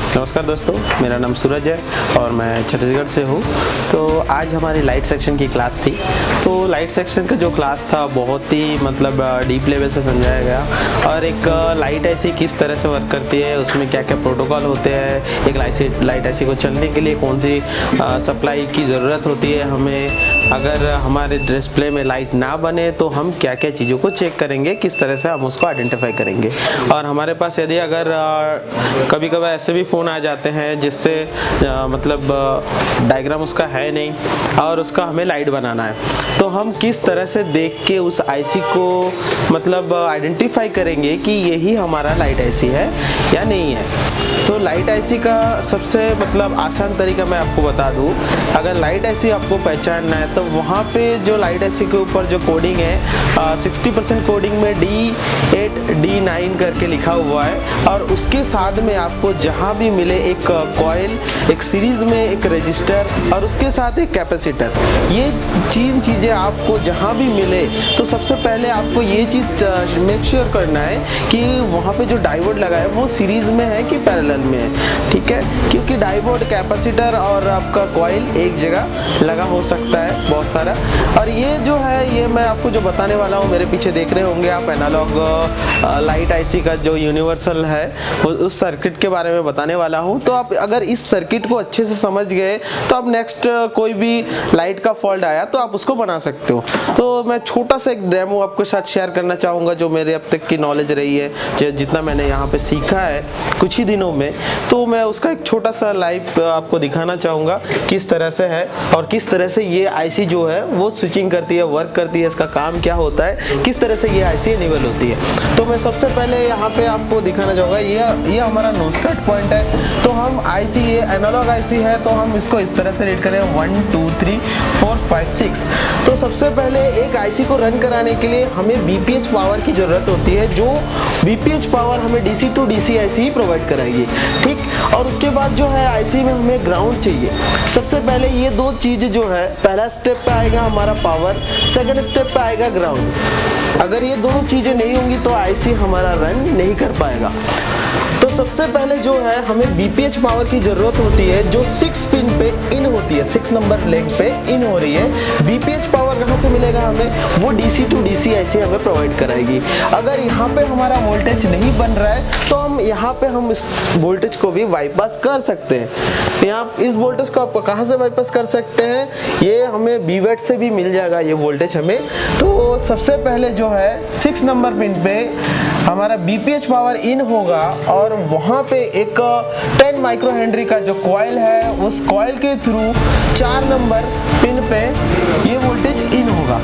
नमस्कार दोस्तों, मेरा नाम सूरज है और मैं छत्तीसगढ़ से हूँ। तो आज हमारी लाइट सेक्शन की क्लास थी। तो लाइट सेक्शन का जो क्लास था बहुत ही डीप लेवल से समझाया गया और एक लाइट ऐसी किस तरह से वर्क करती है, उसमें क्या क्या प्रोटोकॉल होते हैं, एक लाइट ऐसी को चलने के लिए कौन सी सप्लाई की ज़रूरत होती है, हमें अगर हमारे डिस्प्ले में लाइट ना बने तो हम क्या क्या चीज़ों को चेक करेंगे, किस तरह से हम उसको आइडेंटिफाई करेंगे। और हमारे पास यदि अगर कभी कभी ऐसे भी फ़ोन आ जाते हैं जिससे डायग्राम उसका है नहीं और उसका हमें लाइट बनाना है, तो हम किस तरह से देख के उस आईसी को आइडेंटिफाई करेंगे कि यही हमारा लाइट आईसी है या नहीं है। तो लाइट आईसी का सबसे आसान तरीका मैं आपको बता दूं, अगर लाइट आईसी आपको पहचानना है तो वहाँ पे जो लाइट आईसी के ऊपर जो कोडिंग है 60% कोडिंग में D8 D9 करके लिखा हुआ है और उसके साथ में आपको जहाँ भी मिले एक कॉइल, एक सीरीज में एक रजिस्टर और उसके साथ एक कैपेसिटर, ये तीन चीज़ें आपको जहाँ भी मिले तो सबसे पहले आपको ये चीज़ मेक श्योर करना है कि वहाँ पे जो डायोड लगा है वो सीरीज में है कि पैरेलल में है। ठीक है, क्योंकि डायोड, कैपेसिटर और आपका कॉइल एक जगह लगा हो सकता है बहुत सारा। और ये जो है ये मैं आपको जो बताने वाला हूँ, मेरे पीछे देख रहे होंगे आप, एनालॉग लाइट आईसी का जो यूनिवर्सल है उस सर्किट के बारे में बताने वाला हूँ। तो आप अगर इस सर्किट को अच्छे से समझ गए तो आप नेक्स्ट कोई भी लाइट का फॉल्ट आया तो आप उसको बना सकते हो। तो मैं छोटा सा एक डेमो आपके साथ शेयर करना चाहूँगा जो मेरे अब तक की नॉलेज रही है, जो जितना मैंने यहाँ पे सीखा है कुछ ही दिनों में, तो मैं उसका एक छोटा सा लाइव आपको दिखाना चाहूँगा किस तरह से है और किस तरह से ये आईसी जो है वो स्विचिंग करती है, वर्क करती है, इसका काम क्या होता है, किस तरह से ये आईसी इनेबल होती है। तो मैं सबसे पहले यहाँ पे आपको दिखाना चाहूँगा, ये हमारा नोज कट पॉइंट है। तो हम आईसी, ये एनालॉग आईसी है तो हम इसको इस तरह से रीड करें 1 2 3 4 5 6। तो सबसे पहले एक आईसी को रन कराने के लिए हमें बीपीएच पावर की जरूरत होती है, जो बीपीएच पावर हमें डीसी टू डीसी आईसी ही प्रोवाइड कराएगी। ठीक, और उसके बाद जो है आईसी में हमें ग्राउंड चाहिए। सबसे पहले ये दो चीज जो है, पहला स्टेप पे आएगा हमारा पावर, सेकंड स्टेप पे आएगा ग्राउंड। अगर ये दोनों चीजें नहीं होंगी तो आईसी हमारा रन नहीं कर पाएगा। तो सबसे पहले जो है हमें बीपीएच पावर की जरूरत होती है जो 6 पिन पे इन होती है, 6 नंबर लेग पे इन हो रही है। बीपीएच पावर कहाँ से मिलेगा हमें, वो डीसी टू डीसी आईसी हमें प्रोवाइड कराएगी। अगर यहाँ पे हमारा वोल्टेज नहीं बन रहा है तो हम यहाँ पे हम इस वोल्टेज को भी बाईपास कर सकते हैं। यहाँ इस वोल्टेज को आप कहाँ से बाईपास कर सकते हैं, ये हमें बीवेट से भी मिल जाएगा ये वोल्टेज हमें। तो सबसे पहले जो है 6 नंबर पिन पे हमारा बीपीएच पावर इन होगा और वहाँ पे एक 10 माइक्रो हेनरी का जो कॉइल है उस कॉइल के थ्रू 4 नंबर पिन पे ये वोल्टेज इन होगा।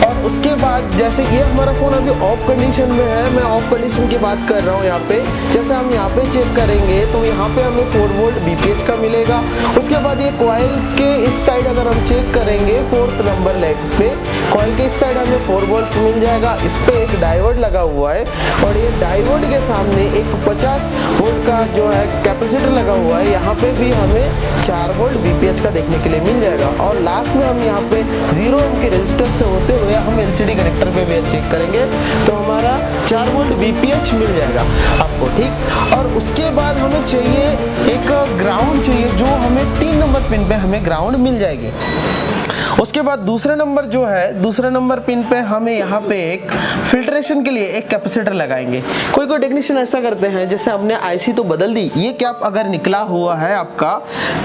और उसके बाद जैसे ये हमारा फोन अभी ऑफ कंडीशन में है, मैं ऑफ कंडीशन की बात कर रहा हूँ यहाँ पे, जैसे हम यहाँ पे चेक करेंगे तो यहाँ पे हमें 4 वोल्ट बीपीएच का मिलेगा। उसके बाद ये कॉइल के इस साइड अगर हम चेक करेंगे 4th नंबर लेग पे कॉइल के इस साइड हमें 4 वोल्ट मिल जाएगा। इस पे एक डायोड लगा हुआ है और ये डायोड के सामने एक 50 वोल्ट का जो है कैपेसिटर लगा हुआ है, यहाँ पे भी हमें 4 वोल्ट बीपीएच का देखने के लिए मिल जाएगा। और लास्ट में हम यहाँ पे 0 ओम के रेजिस्टर से होते हुए हम एलसीडी कनेक्टर पे भी चेक करेंगे तो हमारा 4 वोल्ट बीपीएच मिल जाएगा आपको। ठीक, और उसके बाद हमें चाहिए एक ग्राउंड चाहिए जो हमें 3 नंबर पिन पे हमें ग्राउंड मिल जाएगी। उसके बाद दूसरे नंबर पिन पे हमें यहाँ पे एक फिल्ट्रेशन के लिए एक कैपेसिटर लगाएंगे। कोई टेक्नीशियन ऐसा करते हैं जैसे हमने आईसी तो बदल दी, ये कैप अगर निकला हुआ है आपका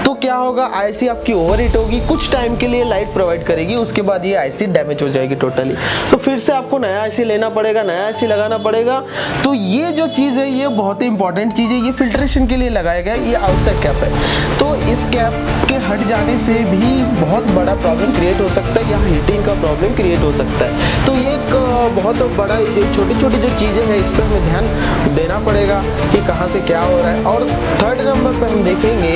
तो क्या होगा, आईसी आपकी ओवरहीट होगी, कुछ टाइम के लिए लाइट प्रोवाइड करेगी, उसके बाद ये आईसी डैमेज हो जाएगी टोटली। तो फिर से आपको नया आईसी लेना पड़ेगा, नया आईसी लगाना पड़ेगा। तो ये जो चीज़ है ये बहुत ही इंपॉर्टेंट चीज़ है, ये फिल्ट्रेशन के लिए लगाया गया, ये आउटसाइड कैप है। तो इस कैप के हट जाने से भी बहुत बड़ा प्रॉब्लम क्रिएट हो सकता है, यहाँ हीटिंग का प्रॉब्लम क्रिएट हो सकता है। तो ये एक बहुत बड़ा, छोटी छोटी जो चीज़ें हैं इस पर हमें ध्यान देना पड़ेगा कि कहाँ से क्या हो रहा है। और 3rd नंबर पर हम देखेंगे,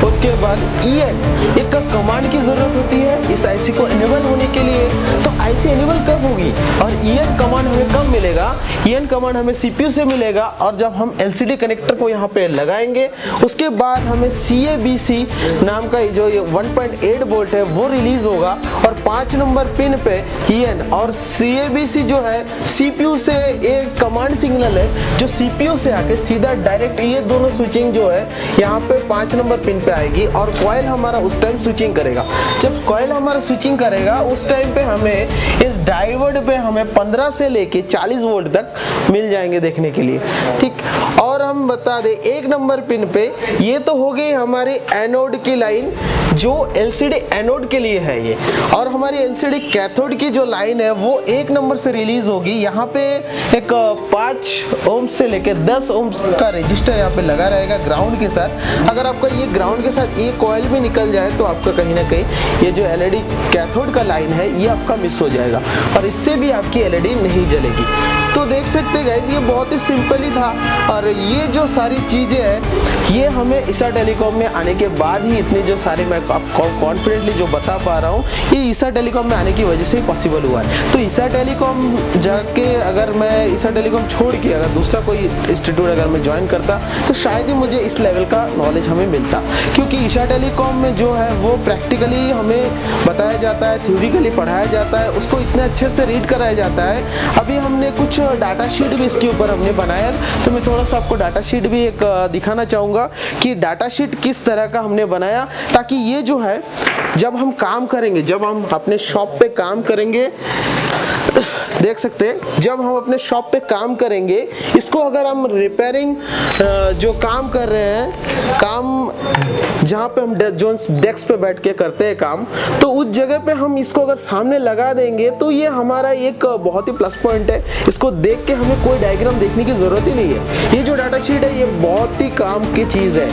उसके बाद EN एक कमांड की ज़रूरत होती है इस आईसी को इनेबल होने के लिए। तो आईसी इनेबल कब होगी और EN कमांड हमें कब मिलेगा, EN कमांड हमें CPU से मिलेगा और जब हम LCD कनेक्टर को यहाँ पे लगाएंगे उसके बाद हमें CABC नाम का जो ये 1.8 वोल्ट है वो रिलीज होगा, और 5 नंबर पिन पे EN और CABC जो है CPU से एक कमांड सिग्नल है जो CPU से आके सीधा डायरेक्ट ये दोनों स्विचिंग जो है यहाँ पे 5 नंबर पिन पे आएगी, और कॉइल हमारा उस टाइम स्विचिंग करेगा। जब कॉइल हमारा स्विचिंग करेगा उस टाइम पे हमें इस डायोड पे हमें 15 से लेके 40 वोल्ट तक मिल जाएंगे देखने के लिए, ठीक। और हम बता दें 1 नंबर पिन पे ये तो हो गई हमारी एनोड की लाइन जो LCD एनोड के लिए है ये, और हमारी LCD कैथोड की जो लाइन है वो 1 नंबर से रिलीज होगी। यहाँ पे एक 5 ओम से लेकर 10 ओम का रजिस्टर यहाँ पे लगा रहेगा ग्राउंड के साथ। अगर आपका ये ग्राउंड के साथ ये कॉइल भी निकल जाए तो आपका कहीं ना कहीं ये जो LED कैथोड का लाइन है ये आपका मिस हो जाएगा, और इससे भी आपकी LED नहीं जलेगी। तो देख सकते हैं ये बहुत ही सिंपल ही था, और ये जो सारी चीज़ें हैं ये हमें ईसा टेलीकॉम में आने के बाद ही इतनी जो सारी मैं आपको कॉन्फिडेंटली जो बता पा रहा हूँ ये ईसा टेलीकॉम में आने की वजह से ही पॉसिबल हुआ है। तो ईसा टेलीकॉम जाके अगर मैं ईसा टेलीकॉम छोड़ के अगर दूसरा कोई इंस्टीट्यूट अगर मैं ज्वाइन करता तो शायद ही मुझे इस लेवल का नॉलेज हमें मिलता, क्योंकि ईसा टेलीकॉम में जो है वो प्रैक्टिकली हमें बताया जाता है, थ्योरिकली पढ़ाया जाता है, उसको इतने अच्छे से रीड कराया जाता है। अभी हमने कुछ डाटा शीट भी इसके ऊपर हमने बनाया, तो मैं थोड़ा सा आपको डाटा शीट भी एक दिखाना चाहूँगा कि डाटा शीट किस तरह का हमने बनाया, ताकि ये जो है जब हम काम करेंगे, जब हम अपने शॉप पे काम करेंगे, देख सकते हैं जब हम अपने शॉप पे काम करेंगे, इसको अगर हम रिपेयरिंग जो काम कर रहे हैं, काम जहाँ पे हम जो डेस्क पे बैठ के करते हैं काम, तो उस जगह पे हम इसको अगर सामने लगा देंगे तो ये हमारा एक बहुत ही प्लस पॉइंट है। इसको देख के हमें कोई डायग्राम देखने की ज़रूरत ही नहीं है। ये जो डाटा शीट है ये बहुत ही काम की चीज़ है।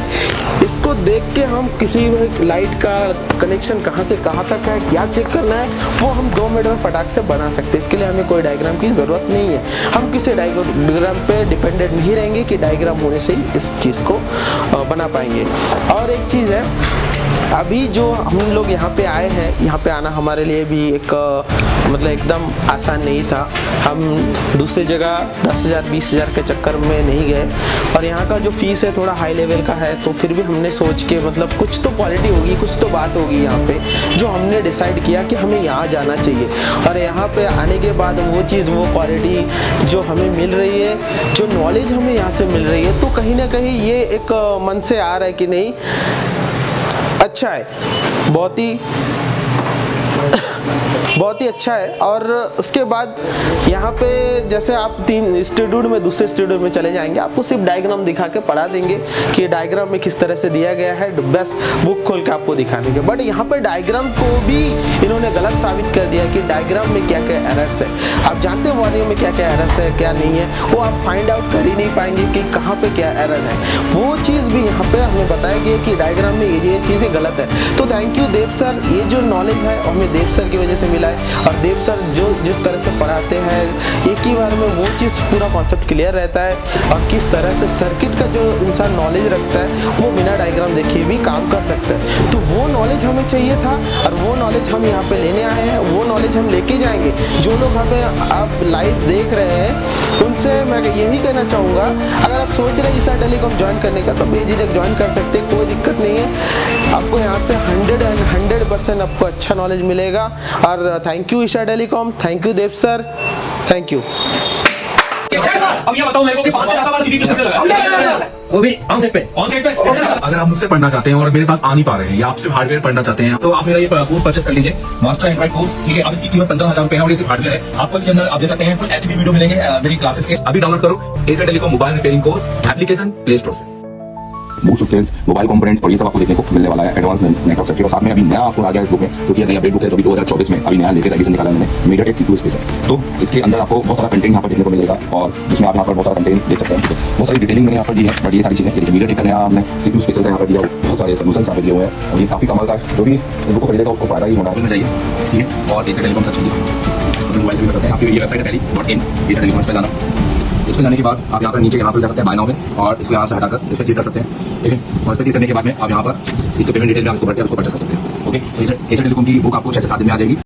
इसको देख के हम किसी लाइट का कनेक्शन कहाँ से कहाँ तक है, क्या चेक करना है, वो हम 2 मिनट में फटाक से बना सकते हैं। इसके लिए हमें कोई डायग्राम की ज़रूरत नहीं है। हम किसी डायग्राम पे डिपेंडेंट नहीं रहेंगे कि डायग्राम होने से ही इस चीज़ को बना पाएंगे। और एक चीज़ है, अभी जो हम लोग यहाँ पे आए हैं, यहाँ पे आना हमारे लिए भी एक मतलब एकदम आसान नहीं था। हम दूसरी जगह 10,000 20,000 के चक्कर में नहीं गए, और यहाँ का जो फीस है थोड़ा हाई लेवल का है, तो फिर भी हमने सोच के मतलब कुछ तो क्वालिटी होगी, कुछ तो बात होगी यहाँ पे, जो हमने डिसाइड किया कि हमें यहाँ जाना चाहिए। और यहाँ पे आने के बाद वो चीज़, वो क्वालिटी जो हमें मिल रही है, जो नॉलेज हमें यहाँ से मिल रही है, तो कहीं ना कहीं ये एक मन से आ रहा है कि नहीं अच्छा है, बहुत ही अच्छा है। और उसके बाद यहाँ पे जैसे आप 3 इंस्टीट्यूट में दूसरे इंस्टीट्यूट में चले जाएंगे, आपको सिर्फ डायग्राम दिखा के पढ़ा देंगे कि डायग्राम में किस तरह से दिया गया है, बस बुक खोल के आपको दिखा देंगे। बट यहाँ पे डायग्राम को भी इन्होंने गलत साबित कर दिया कि डायग्राम में क्या क्या एरर्स है। आप जानते हैं वार्निंग में क्या क्या एरर्स है, क्या नहीं है, वो आप फाइंड आउट कर ही नहीं पाएंगे कि कहाँ पे क्या एरर है। वो चीज़ भी यहाँ पे हमें बताया गया कि डायग्राम में ये चीज़ें गलत है। तो थैंक यू देव सर, ये जो नॉलेज है हमें देव सर की वजह से मिला है। और देव सर जो जिस तरह से पढ़ाते हैं, एक ही बार में वो चीज़ पूरा कॉन्सेप्ट क्लियर रहता है, और किस तरह से सर्किट का जो इंसान नॉलेज रखता है वो बिना डायग्राम देखे भी काम कर सकता है। तो वो नॉलेज हमें चाहिए था, और वो नॉलेज हम यहाँ पे लेने आए हैं, वो नॉलेज हम लेके जाएंगे। जो लोग हमें आप लाइव देख रहे हैं उनसे मैं यही कहना चाहूँगा, अगर आप सोच रहे हैं ईसा टेलीकॉम ज्वाइन करने का, तो बेझिझक ज्वाइन कर सकते हैं, कोई दिक्कत नहीं है। आपको यहाँ से 100% आपको अच्छा नॉलेज मिलेगा। और thank you Isa telecom, thank you Dev sir, thank you. अब ये बताओ मेरे को कि 5 से ज्यादा बार सीपीयू किसने लगाया? वो भी ऑन सेट पे। अगर आप मुझसे पढ़ना चाहते हैं और मेरे पास आ नहीं पा रहे हैं, या आप सिर्फ हार्डवेयर पढ़ना चाहते हैं, तो आप मेरा ये कोर्स परचेस कर लीजिए, मास्टर एंड्रॉइड कोर्स। ठीक है, अब इसकी कीमत 15,000 रुपए है, और ये सिर्फ हार्डवेयर है। आपको इसके अंदर आप दे सकते हैं फुल एचडी वीडियो मिलेंगे मेरी क्लासेस के। अभी डाउनलोड करो ईसा telecom mobile repairing course application play store से। बूस्ट स्किल्स, मोबाइल कंपोनेंट और ये सब आपको देखने को मिलने वाला है। एडवांस नेटवर्क सर्किट, और साथ में अभी नया आपको आ गया इस बुक में, क्योंकि नई अपडेट बुक है जो 2024 में अभी नया लेटेस्ट एडिशन निकाला है मैंने, मीडियाटेक सीपीयू स्पेस है। तो इसके अंदर आपको बहुत सारा कंटेंट यहाँ पर देखने को मिलेगा, और जिसमें आप यहाँ पर बहुत सारा कंटेंट देख सकते हैं। बहुत सारी डिटेलिंग मैंने यहाँ पर दी है, बट ये सारी चीजें मीडियाटेक का नया हमने सीपीयू स्पेस का यहाँ पर दिया, बहुत सारे सोल्यूशन यहाँ पर दिए हुए हैं, और ये काफी कमाल का है। जो भी बुक को खरीदेगा उसको फायदा ही होना चाहिए। ठीक है, और ईसा टेलीकॉम सर्च कीजिए, मोबाइल से भी कर सकते हैं। आपकी ये वेबसाइट है tele.in, ईसा टेलीकॉम पे जाना। इस पर जाने के बाद आप यहाँ पर नीचे यहाँ पर जा सकते हैं बाय नाउ में, और इसको यहाँ से हटाकर इस पर क्लिक कर सकते हैं। ठीक है, और इस पर क्लिक करने के बाद में आप यहाँ पर इसके पेमेंट डिटेल में आपको भर के उसको परचेस कर सकते हैं। ओके, तो ईसा टेलीकॉम की बुक आपको 6 से 7 दिन में आ जाएगी।